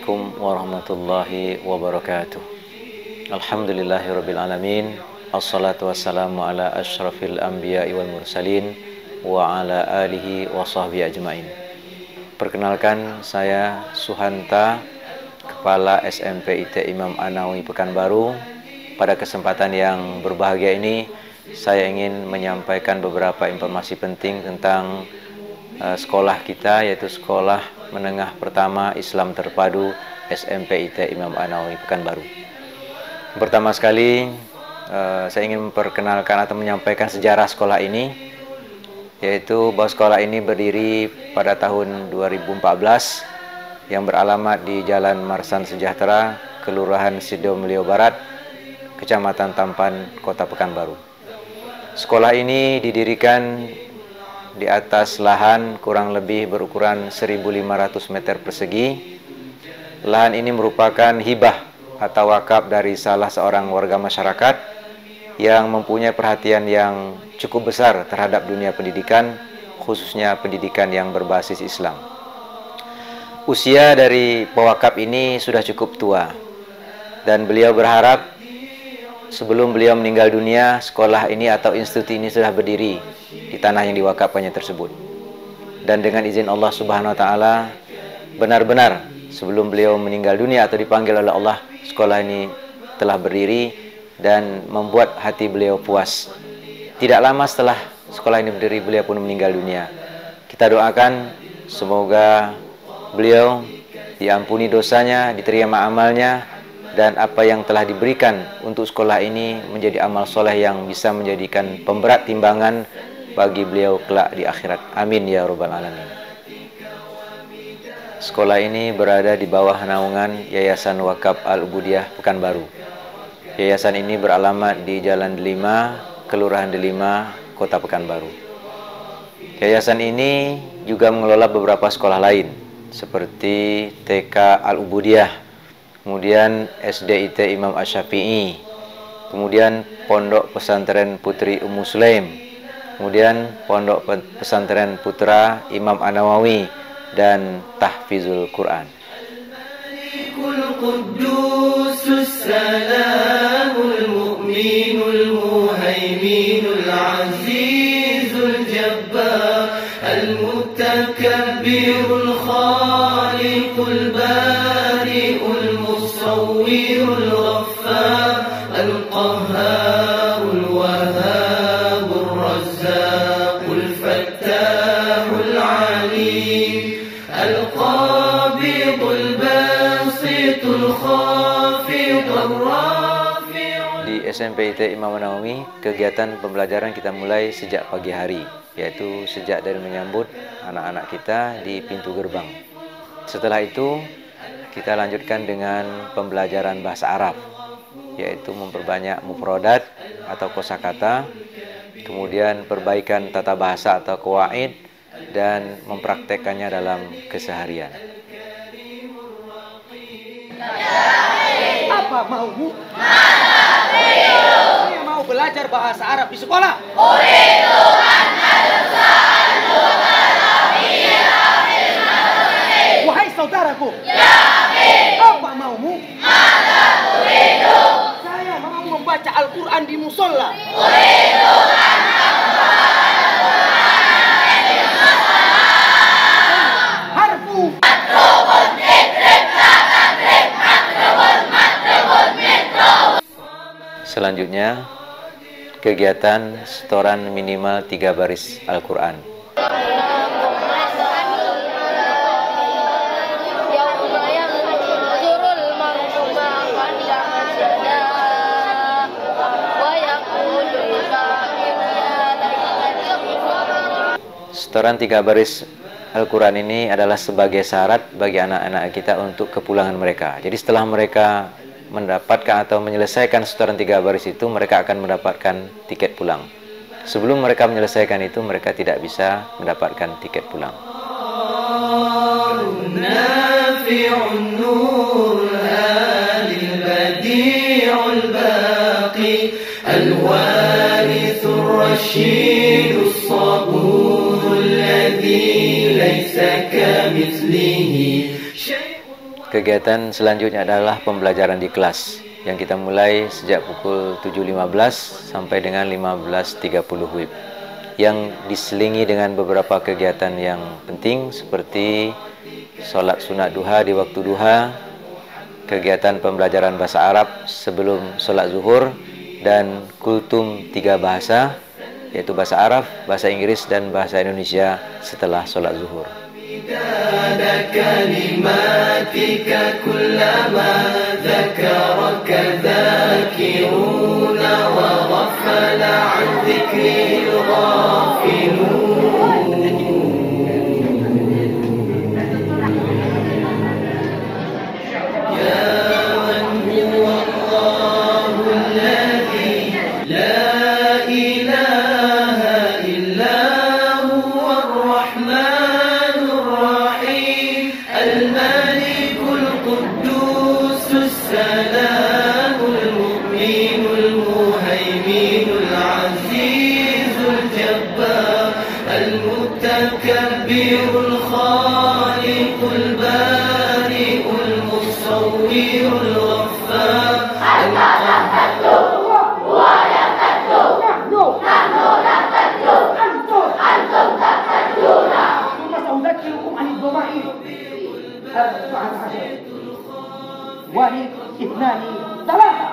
Assalamualaikum warahmatullahi wabarakatuh. Alhamdulillahirabbil alamin. Assalatu wassalamu ala asyrafil anbiya'i wal mursalin wa ala alihi wa sahbihi ajmain. Perkenalkan, saya Suhanta, Kepala SMP IT Imam An-Nawawi Pekanbaru. Pada kesempatan yang berbahagia ini, saya ingin menyampaikan beberapa informasi penting tentang sekolah kita, yaitu Sekolah Menengah Pertama Islam Terpadu SMP IT Imam An-Nawawi Pekanbaru. Pertama sekali, saya ingin memperkenalkan atau menyampaikan sejarah sekolah ini, yaitu bahwa sekolah ini berdiri pada tahun 2014 yang beralamat di Jalan Marsan Sejahtera, Kelurahan Sidomulyo Barat, Kecamatan Tampan, Kota Pekanbaru. Sekolah ini didirikan di atas lahan kurang lebih berukuran 1.500 meter persegi. Lahan ini merupakan hibah atau wakaf dari salah seorang warga masyarakat yang mempunyai perhatian yang cukup besar terhadap dunia pendidikan, khususnya pendidikan yang berbasis Islam. Usia dari pewakaf ini sudah cukup tua, dan beliau berharap sebelum beliau meninggal dunia, sekolah ini atau institusi ini sudah berdiri di tanah yang diwakafkannya tersebut. Dan dengan izin Allah Subhanahu wa taala, benar-benar sebelum beliau meninggal dunia atau dipanggil oleh Allah, sekolah ini telah berdiri dan membuat hati beliau puas. Tidak lama setelah sekolah ini berdiri, beliau pun meninggal dunia. Kita doakan semoga beliau diampuni dosanya, diterima amalnya, dan apa yang telah diberikan untuk sekolah ini menjadi amal soleh yang bisa menjadikan pemberat timbangan bagi beliau kelak di akhirat. Amin ya rabbal alamin. Sekolah ini berada di bawah naungan Yayasan Wakaf Al-Ubudiyah Pekanbaru. Yayasan ini beralamat di Jalan Delima, Kelurahan Delima, Kota Pekanbaru. Yayasan ini juga mengelola beberapa sekolah lain seperti TK Al-Ubudiyah, kemudian SDIT Imam Asy-Syafi'i, kemudian Pondok Pesantren Putri Ummu Sulaim, kemudian Pondok Pesantren Putra Imam An-Nawawi, dan Tahfizul Quran. Di SMP IT Imam An-Nawawi, kegiatan pembelajaran kita mulai sejak pagi hari, yaitu sejak dari menyambut anak-anak kita di pintu gerbang. Setelah itu, kita lanjutkan dengan pembelajaran bahasa Arab, yaitu memperbanyak mufradat atau kosakata, kemudian perbaikan tata bahasa atau qawaid, dan mempraktekkannya dalam keseharian. Apa maumu? Saya mau belajar bahasa Arab di sekolah. Wahai saudaraku, apa maumu? Saya mau membaca Al-Quran di musola. Harfu. Selanjutnya, kegiatan setoran minimal 3 baris Al-Quran. Setoran 3 baris Al-Quran ini adalah sebagai syarat bagi anak-anak kita untuk kepulangan mereka. Jadi setelah mereka mendapatkan atau menyelesaikan setoran 3 baris itu, mereka akan mendapatkan tiket pulang. Sebelum mereka menyelesaikan itu, mereka tidak bisa mendapatkan tiket pulang. Kegiatan selanjutnya adalah pembelajaran di kelas yang kita mulai sejak pukul 7.15 sampai dengan 15.30 WIB, yang diselingi dengan beberapa kegiatan yang penting seperti sholat sunat duha di waktu duha, kegiatan pembelajaran bahasa Arab sebelum sholat zuhur, dan kultum 3 bahasa, yaitu bahasa Arab, bahasa Inggris, dan bahasa Indonesia setelah sholat zuhur. Wahid, ithnani, thalatha.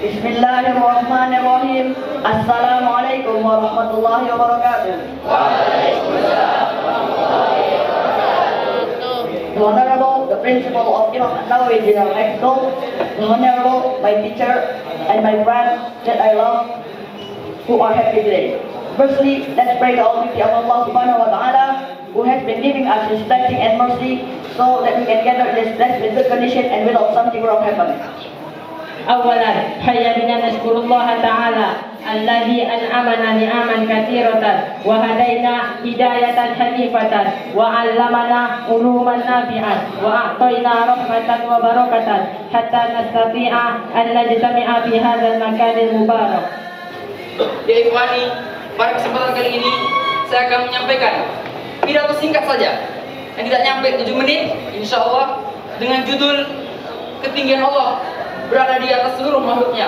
Bismillahirrahmanirrahim. Assalamualaikum warahmatullahi wabarakatuh. The Honorable, the Principal of Imam An-Nawawi General High School, the Honorable, my teacher, and my friends that I love, who are happy today. Firstly, let's pray to Almighty Allah Subhanahu wa Ta'ala, who has been giving us His blessing and mercy, so that we can gather this blessed with good condition and without something wrong happen. أولا حيا بنا نشكر الله تعالى الذي أنعمنا نعما كثيرة وهدينا هداية حنيفة وعلمنا علوما نافعة وأعطينا رحمة وبركة حتى نستطيع أن نجتمع في هذا المكان المبارك. Ya Ikhwani, pada kesempatan kali ini saya akan menyampaikan pidato singkat saja yang tidak nyampe 7 menit, insya Allah, dengan judul Ketinggian Allah berada di atas seluruh makhluknya.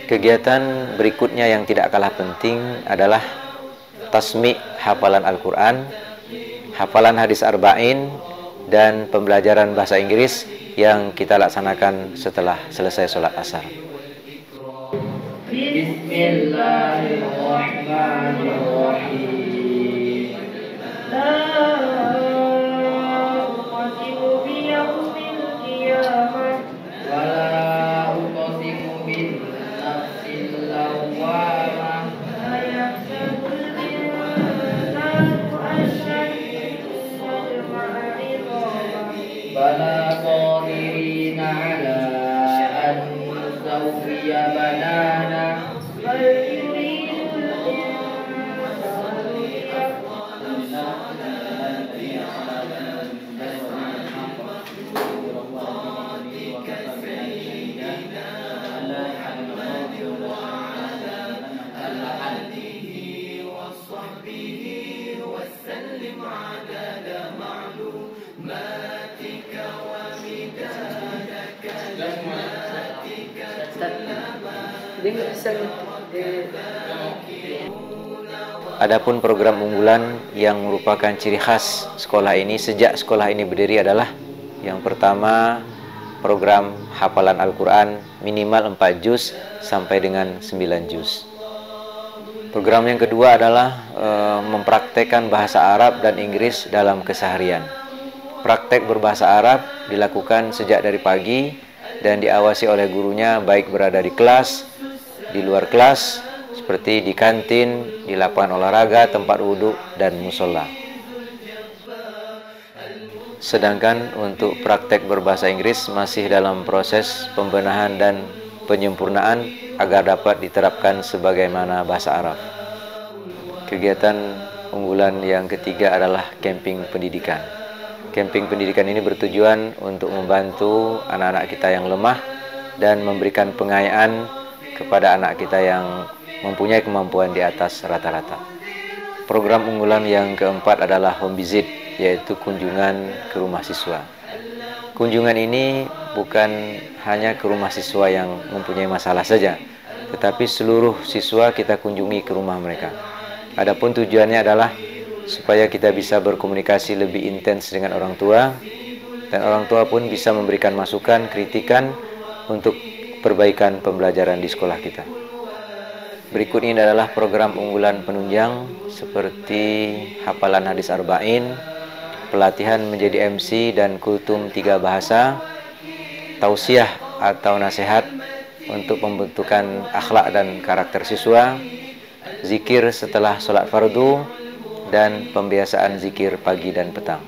Kegiatan berikutnya yang tidak kalah penting adalah tasmi' hafalan Al-Quran, hafalan hadis arba'in, dan pembelajaran bahasa Inggris yang kita laksanakan setelah selesai sholat asar. Bismillahirrahmanirrahim. Bala qadirina ala an nusawwiya banana bal yuridul Adapun program unggulan yang merupakan ciri khas sekolah ini sejak sekolah ini berdiri adalah yang pertama, program hafalan Al-Quran minimal 4 juz sampai dengan 9 juz. Program yang kedua adalah mempraktekkan bahasa Arab dan Inggris dalam keseharian. Praktek berbahasa Arab dilakukan sejak dari pagi dan diawasi oleh gurunya, baik berada di kelas, di luar kelas, seperti di kantin, di lapangan olahraga, tempat wudhu, dan musola. Sedangkan untuk praktek berbahasa Inggris masih dalam proses pembenahan dan penyempurnaan agar dapat diterapkan sebagaimana bahasa Arab. Kegiatan unggulan yang ketiga adalah camping pendidikan. Camping pendidikan ini bertujuan untuk membantu anak-anak kita yang lemah dan memberikan pengayaan kepada anak kita yang mempunyai kemampuan di atas rata-rata. Program unggulan yang keempat adalah home visit, yaitu kunjungan ke rumah siswa. Kunjungan ini bukan hanya ke rumah siswa yang mempunyai masalah saja, tetapi seluruh siswa kita kunjungi ke rumah mereka. Adapun tujuannya adalah supaya kita bisa berkomunikasi lebih intens dengan orang tua, dan orang tua pun bisa memberikan masukan, kritikan untuk perbaikan pembelajaran di sekolah kita. Berikut ini adalah program unggulan penunjang seperti hafalan hadis arba'in, pelatihan menjadi MC dan kultum 3 bahasa, tausiah atau nasihat untuk pembentukan akhlak dan karakter siswa, zikir setelah sholat fardu, dan pembiasaan zikir pagi dan petang.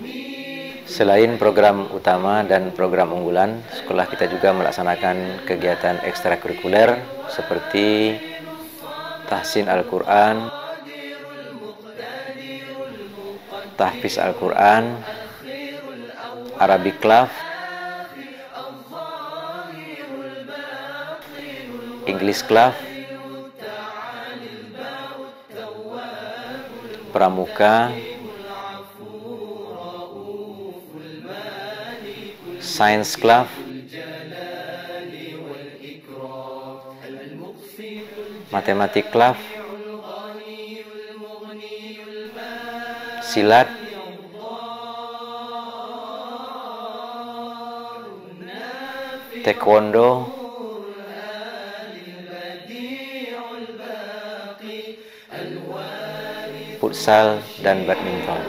Selain program utama dan program unggulan, sekolah kita juga melaksanakan kegiatan ekstrakurikuler seperti tahsin Al-Quran, tahfiz Al-Quran, Arabic Club, English Club, Pramuka, Science Club, Matematik Club, Silat, Taekwondo, futsal, dan badminton.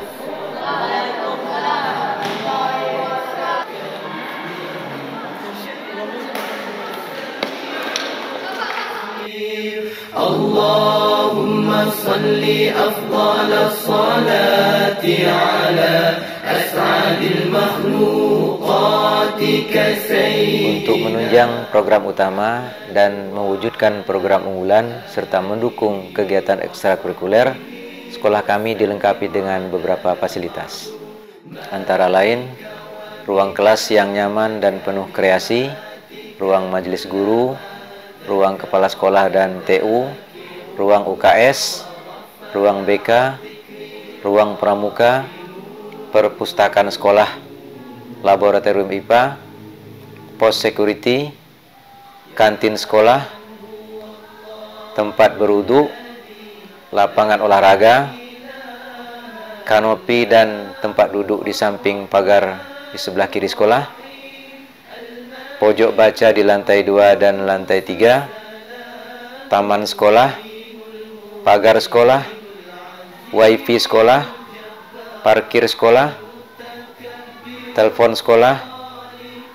Allahumma salli afdhalas salati ala as'adil makhluqati kasayyid. Untuk menunjang program utama dan mewujudkan program unggulan serta mendukung kegiatan ekstrakurikuler, sekolah kami dilengkapi dengan beberapa fasilitas. Antara lain, ruang kelas yang nyaman dan penuh kreasi, ruang majelis guru, ruang kepala sekolah dan TU, ruang UKS, ruang BK, ruang pramuka, perpustakaan sekolah, laboratorium IPA, pos security, kantin sekolah, tempat berwudu, lapangan olahraga, kanopi dan tempat duduk di samping pagar di sebelah kiri sekolah, pojok baca di lantai 2 dan lantai 3, taman sekolah, pagar sekolah, wifi sekolah, parkir sekolah, telepon sekolah,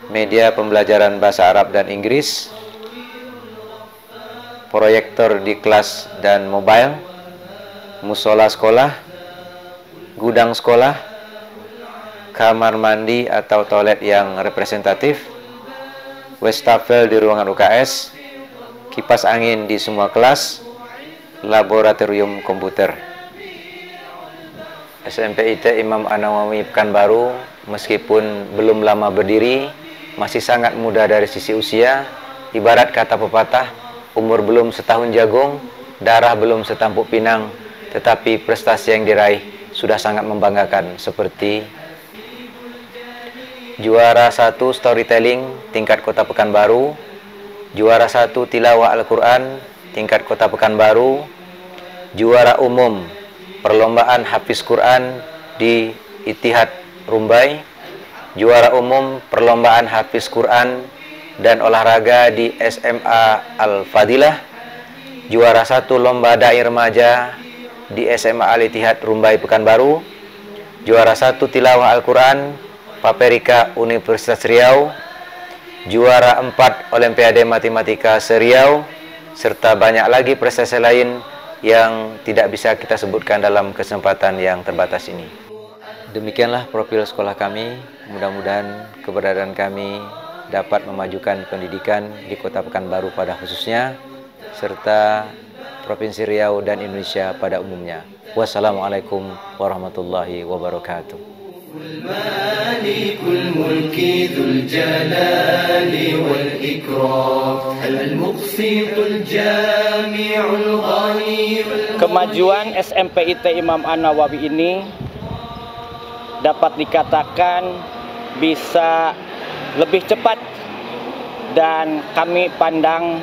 media pembelajaran bahasa Arab dan Inggris, proyektor di kelas dan mobile, musola sekolah, gudang sekolah, kamar mandi atau toilet yang representatif, wastafel di ruangan UKS, kipas angin di semua kelas, laboratorium komputer. SMP IT Imam An-Nawawi Pekanbaru meskipun belum lama berdiri, masih sangat muda dari sisi usia. Ibarat kata pepatah, umur belum setahun jagung, darah belum setampuk pinang, tetapi prestasi yang diraih sudah sangat membanggakan, seperti juara 1 storytelling tingkat Kota Pekanbaru, juara 1 tilawah Al-Quran tingkat Kota Pekanbaru, juara umum perlombaan Hafiz Quran di Ittihad Rumbai, juara umum perlombaan Hafiz Quran dan olahraga di SMA Al-Fadilah, juara 1 lomba dai remaja di SMA Al-Ittihad Rumbai Pekanbaru, juara 1 tilawah Al-Quran Paperika Universitas Riau, juara 4 Olimpiade Matematika Seriau, serta banyak lagi prestasi lain yang tidak bisa kita sebutkan dalam kesempatan yang terbatas ini. Demikianlah profil sekolah kami. Mudah-mudahan keberadaan kami dapat memajukan pendidikan di Kota Pekanbaru pada khususnya, serta Provinsi Riau dan Indonesia pada umumnya. Wassalamualaikum warahmatullahi wabarakatuh. مالك الملك ذو الجلال والإكرام المقسط الجامع الغني. Kemajuan SMPIT Imam An-Nawawi ini dapat dikatakan bisa lebih cepat dan kami pandang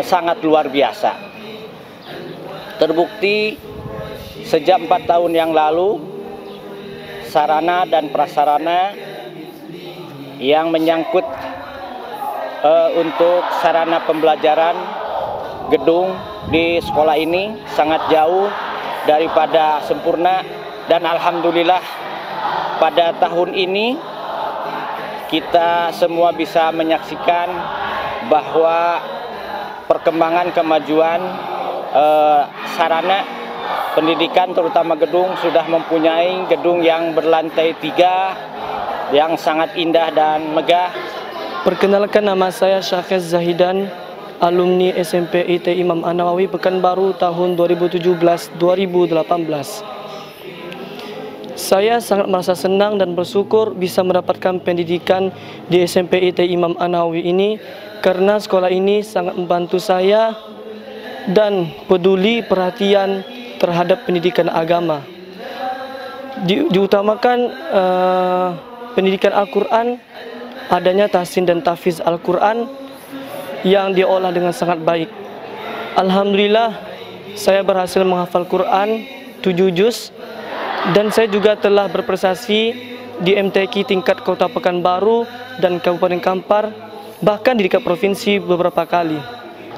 sangat luar biasa. Terbukti sejak 4 tahun yang lalu sarana dan prasarana yang menyangkut untuk sarana pembelajaran gedung di sekolah ini sangat jauh daripada sempurna, dan alhamdulillah pada tahun ini kita semua bisa menyaksikan bahwa perkembangan kemajuan sarana pendidikan terutama gedung sudah mempunyai gedung yang berlantai 3 yang sangat indah dan megah. Perkenalkan, nama saya Syakhiz Zahidan, alumni SMPIT Imam An-Nawawi Pekanbaru tahun 2017-2018. Saya sangat merasa senang dan bersyukur bisa mendapatkan pendidikan di SMPIT Imam An-Nawawi ini karena sekolah ini sangat membantu saya dan peduli perhatian terhadap pendidikan agama. Diutamakan pendidikan Al-Quran, adanya tahsin dan tahfiz Al-Quran yang diolah dengan sangat baik. Alhamdulillah saya berhasil menghafal Quran 7 juz dan saya juga telah berprestasi di MTQ tingkat Kota Pekanbaru dan Kabupaten Kampar, bahkan di tingkat provinsi beberapa kali.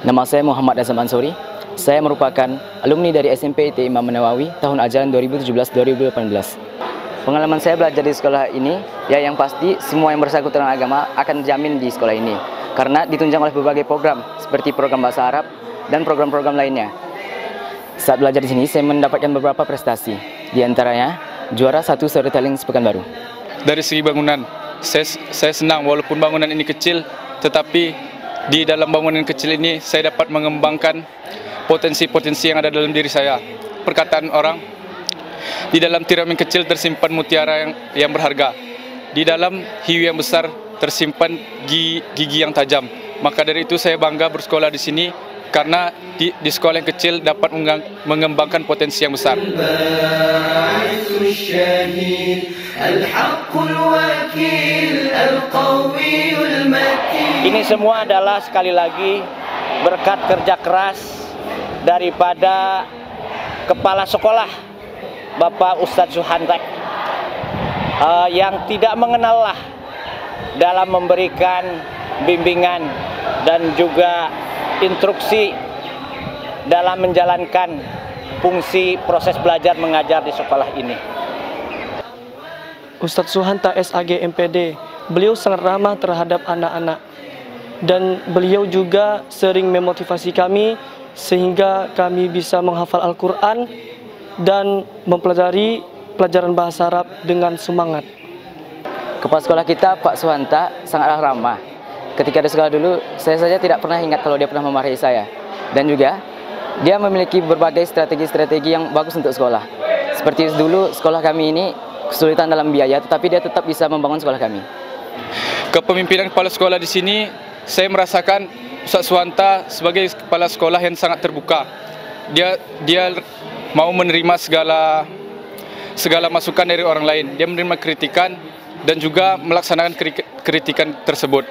Nama saya Muhammad Azam Ansori. Saya merupakan alumni dari SMPIT Imam An-Nawawi tahun ajaran 2017-2018. Pengalaman saya belajar di sekolah ini, ya yang pasti semua yang bersangkutan dengan agama akan dijamin di sekolah ini. Karena ditunjang oleh berbagai program, seperti program bahasa Arab dan program-program lainnya. Saat belajar di sini, saya mendapatkan beberapa prestasi. Di antaranya, juara 1 storytelling Pekanbaru. Dari segi bangunan, saya senang walaupun bangunan ini kecil, tetapi di dalam bangunan kecil ini saya dapat mengembangkan potensi-potensi yang ada dalam diri saya. Perkataan orang, di dalam tiram yang kecil tersimpan mutiara yang berharga. Di dalam hiu yang besar tersimpan gigi yang tajam. Maka dari itu saya bangga bersekolah di sini karena di sekolah yang kecil dapat mengembangkan potensi yang besar. Ini semua adalah sekali lagi berkat kerja keras daripada kepala sekolah Bapak Ustadz Suhanta yang tidak mengenal lah dalam memberikan bimbingan dan juga instruksi dalam menjalankan fungsi proses belajar mengajar di sekolah ini. Ustadz Suhanta SAG MPD, beliau sangat ramah terhadap anak-anak dan beliau juga sering memotivasi kami sehingga kami bisa menghafal Al-Quran dan mempelajari pelajaran bahasa Arab dengan semangat. Kepala sekolah kita, Pak Suhanta, sangatlah ramah. Ketika di sekolah dulu, saya saja tidak pernah ingat kalau dia pernah memarahi saya. Dan juga, dia memiliki berbagai strategi-strategi yang bagus untuk sekolah. Seperti dulu, sekolah kami ini kesulitan dalam biaya, tetapi dia tetap bisa membangun sekolah kami. Kepemimpinan kepala sekolah di sini, saya merasakan Ustadz Suhanta sebagai kepala sekolah yang sangat terbuka. Dia mau menerima segala masukan dari orang lain. Dia menerima kritikan dan juga melaksanakan kritikan tersebut.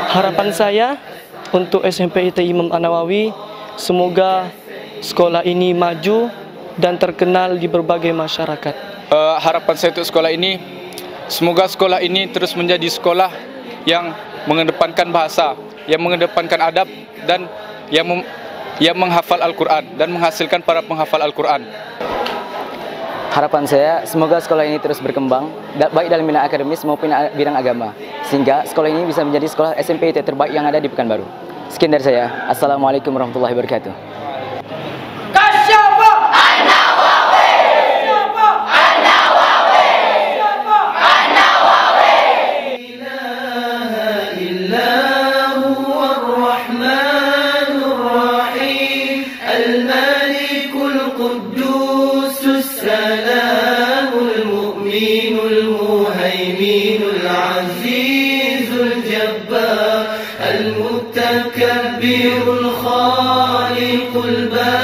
Harapan saya untuk SMPIT Imam An-Nawawi, semoga sekolah ini maju dan terkenal di berbagai masyarakat. Harapan saya untuk sekolah ini, semoga sekolah ini terus menjadi sekolah yang mengedepankan bahasa, yang mengedepankan adab, dan yang menghafal Al-Quran dan menghasilkan para penghafal Al-Quran. Harapan saya, semoga sekolah ini terus berkembang, baik dalam bidang akademis maupun bidang agama, sehingga sekolah ini bisa menjadi sekolah SMPIT terbaik yang ada di Pekanbaru. Sekian dari saya. Assalamualaikum warahmatullahi wabarakatuh. الرحمن الرحيم السلام المؤمن المهيمن العزيز الجبار المتكبر الخالق البارئ